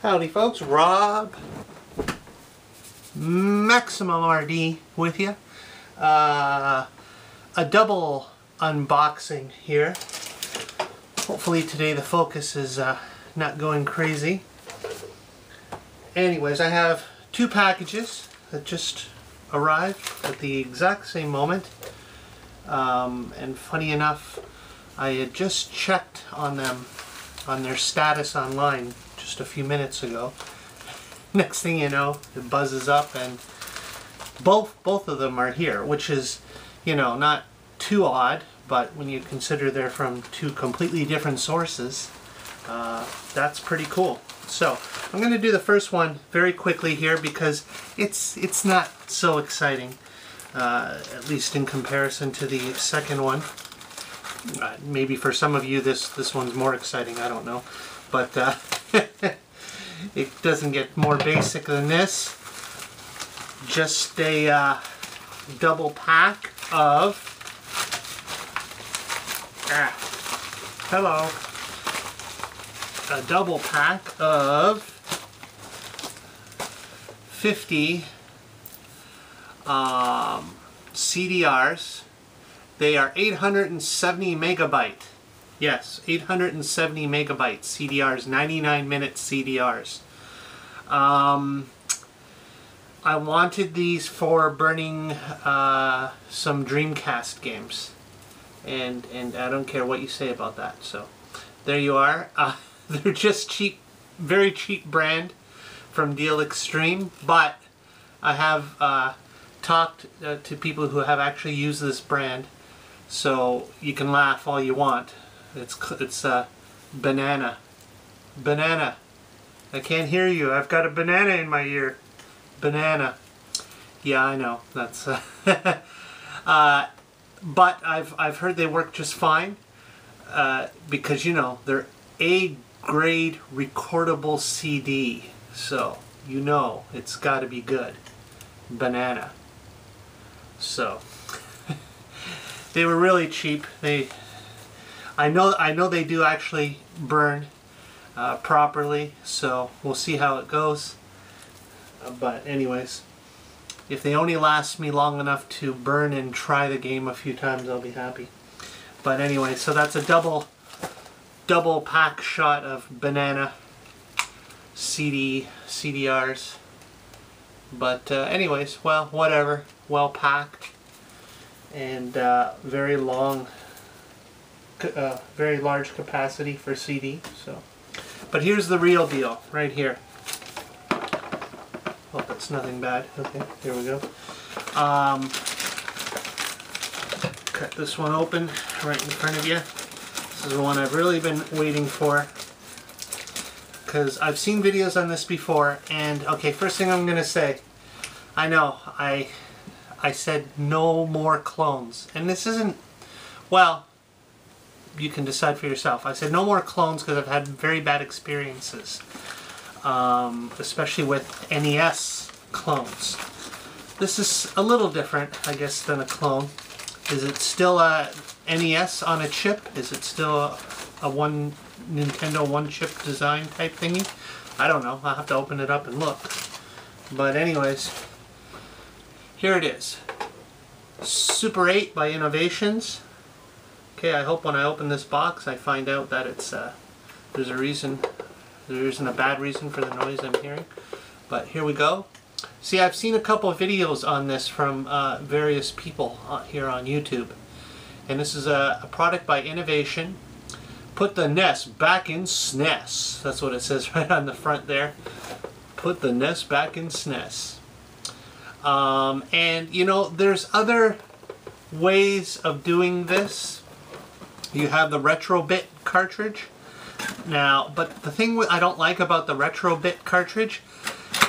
Howdy folks, Rob, MaximumRD with you. A double unboxing here. Hopefully today the focus is not going crazy. Anyways, I have two packages that just arrived at the exact same moment. And funny enough, I had just checked on them, on their status online just a few minutes ago. Next thing you know, it buzzes up and both of them are here, which is, you know, not too odd, but when you consider they're from two completely different sources, that's pretty cool. So I'm going to do the first one very quickly here because it's not so exciting, at least in comparison to the second one. Maybe for some of you this one's more exciting, I don't know, but it doesn't get more basic than this. Just a double pack of a double pack of 50 CDRs. They are 870 megabyte. Yes, 870 megabyte CDRs, 99-minute CDRs. I wanted these for burning some Dreamcast games, and I don't care what you say about that. So there you are. They're just cheap, very cheap brand from Deal Extreme, but I have talked to people who have actually used this brand, so you can laugh all you want. It's banana. Banana. I can't hear you. I've got a banana in my ear. Banana. Yeah, I know. That's but I've heard they work just fine because, you know, they're A-grade recordable CD. So, you know, it's got to be good. Banana. So they were really cheap. I know they do actually burn properly, so we'll see how it goes. But anyways, if they only last me long enough to burn and try the game a few times, I'll be happy. But anyway, so that's a double pack shot of banana CDRs. But anyways, well, whatever. Well packed and very long. Very large capacity for CD. So, but here's the real deal right here. Hope that's nothing bad. Okay, here we go. Cut this one open right in front of you. This is the one I've really been waiting for because I've seen videos on this before. And okay, first thing I'm gonna say, I know I said no more clones, and this isn't, well, you can decide for yourself. I said no more clones because I've had very bad experiences, especially with NES clones. This is a little different, I guess, than a clone. Is it still a NES on a chip? Is it still a Nintendo one-chip design type thingy? I don't know. I'll have to open it up and look. But anyways, here it is. Super 8 by Innovations. Okay, I hope when I open this box I find out that it's there's a reason, there isn't a bad reason for the noise I'm hearing. But here we go. See, I've seen a couple of videos on this from various people here on YouTube. And this is a product by Innovation. Put the NES back in SNES. That's what it says right on the front there. Put the NES back in SNES. And you know, there's other ways of doing this. You have the Retrobit cartridge. Now, but the thing I don't like about the Retrobit cartridge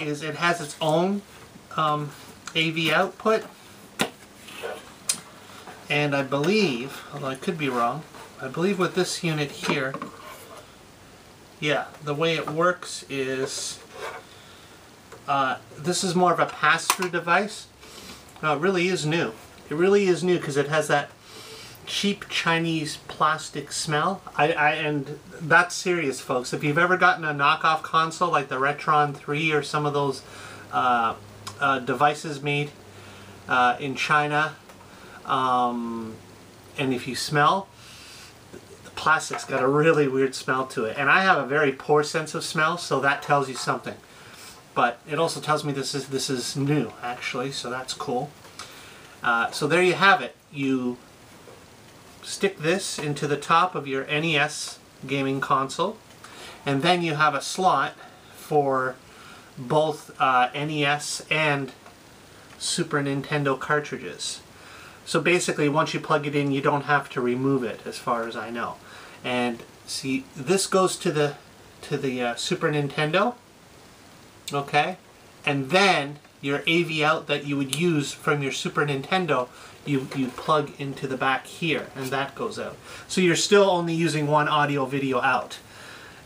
is it has its own AV output. And I believe, although I could be wrong, I believe with this unit here, yeah, the way it works is this is more of a pass-through device. No, it really is new. It really is new because it has that cheap Chinese plastic smell. And that's serious, folks. If you've ever gotten a knockoff console like the Retron 3 or some of those devices made in China, and if you smell, the plastic's got a really weird smell to it. And I have a very poor sense of smell, so that tells you something. But it also tells me this is new, actually, so that's cool. So there you have it. You stick this into the top of your NES gaming console, and then you have a slot for both NES and Super Nintendo cartridges. So basically, once you plug it in, you don't have to remove it, as far as I know. And see, this goes to the Super Nintendo. Okay, and then your AV out that you would use from your Super Nintendo, you plug into the back here, and that goes out. So you're still only using one audio video out,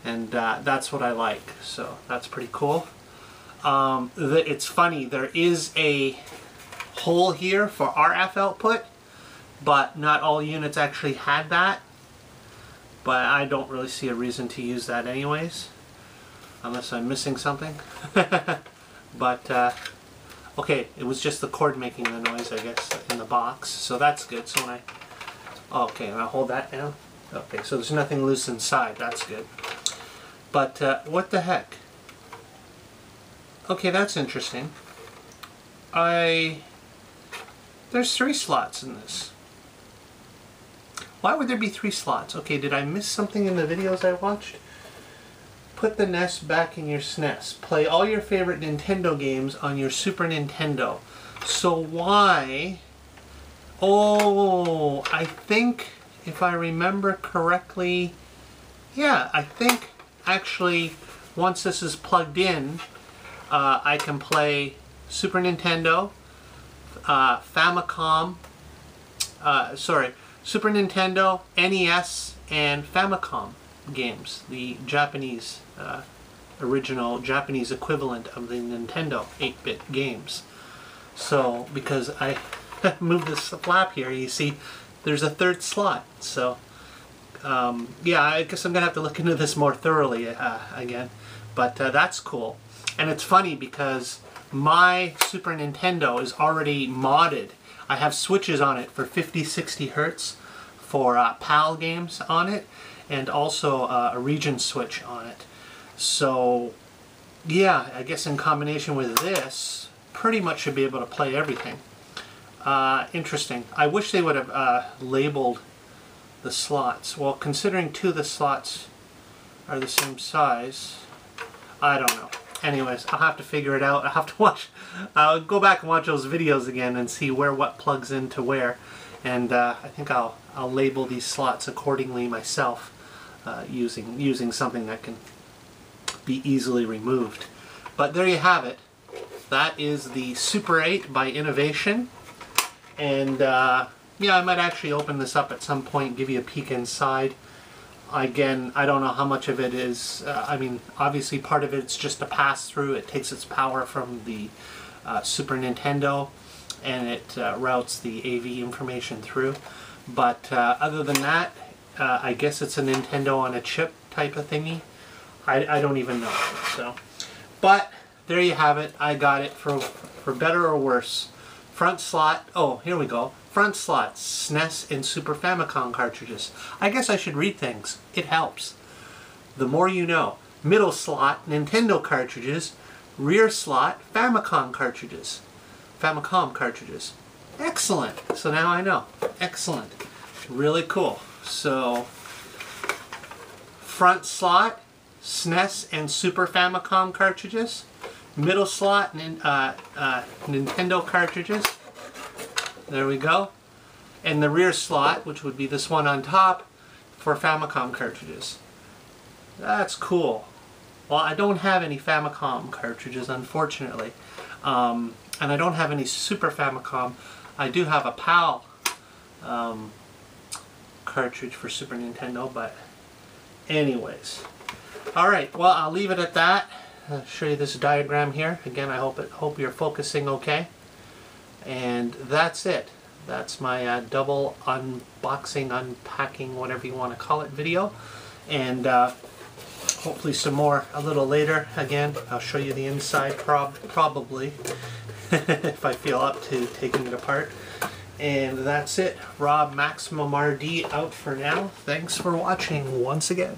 and that's what I like. So that's pretty cool. It's funny, there is a hole here for RF output, but not all units actually had that. But I don't really see a reason to use that anyways, unless I'm missing something. But okay, it was just the cord making the noise, I guess, in the box, so that's good. So when okay, and I'll hold that down. Okay, so there's nothing loose inside, that's good. But what the heck? Okay, that's interesting. There's 3 slots in this. Why would there be 3 slots? Okay, did I miss something in the videos I watched? Put the NES back in your SNES. Play all your favorite Nintendo games on your Super Nintendo. So why? Oh, I think, if I remember correctly, yeah, I think actually once this is plugged in, I can play Super Nintendo, Famicom, Super Nintendo, NES, and Famicom games, the Japanese, original Japanese equivalent of the Nintendo 8-bit games. So, because I moved this flap here, you see there's a 3rd slot. So, yeah, I guess I'm going to have to look into this more thoroughly again. But that's cool. And it's funny because my Super Nintendo is already modded. I have switches on it for 50-60 Hertz for PAL games on it, and also a region switch on it. So yeah, I guess in combination with this, pretty much should be able to play everything. Interesting. I wish they would have labeled the slots. Well, considering 2 of the slots are the same size, I don't know. Anyways, I'll have to figure it out. I'll have to watch, go back and watch those videos again and see what plugs into where. And I think I'll label these slots accordingly myself, using something that can be easily removed. But there you have it. That is the Super 8 by Innovation. And yeah, I might actually open this up at some point, give you a peek inside. Again, I don't know how much of it is, I mean, obviously part of it's just a pass-through. It takes its power from the Super Nintendo, and it routes the AV information through. But other than that, I guess it's a Nintendo on a chip type of thingy. I don't even know. So, but there you have it. I got it for better or worse. Front slot, oh, here we go. Front slot, SNES and Super Famicom cartridges. I guess I should read things. It helps. The more you know. Middle slot, Nintendo cartridges. Rear slot, Famicom cartridges. Excellent. So now I know. Excellent. Really cool. So, front slot, SNES and Super Famicom cartridges. Middle slot, Nintendo cartridges. There we go. And the rear slot, which would be this one on top, for Famicom cartridges. That's cool. Well, I don't have any Famicom cartridges, unfortunately. And I don't have any Super Famicom. I do have a PAL cartridge for Super Nintendo, but anyways. Alright, well, I'll leave it at that. I'll show you this diagram here. Again, I hope you're focusing okay. And that's it. That's my double unboxing, unpacking, whatever you want to call it video. And hopefully some more a little later. Again, I'll show you the inside probably if I feel up to taking it apart. And that's it. Rob MaximumRD out for now. Thanks for watching once again.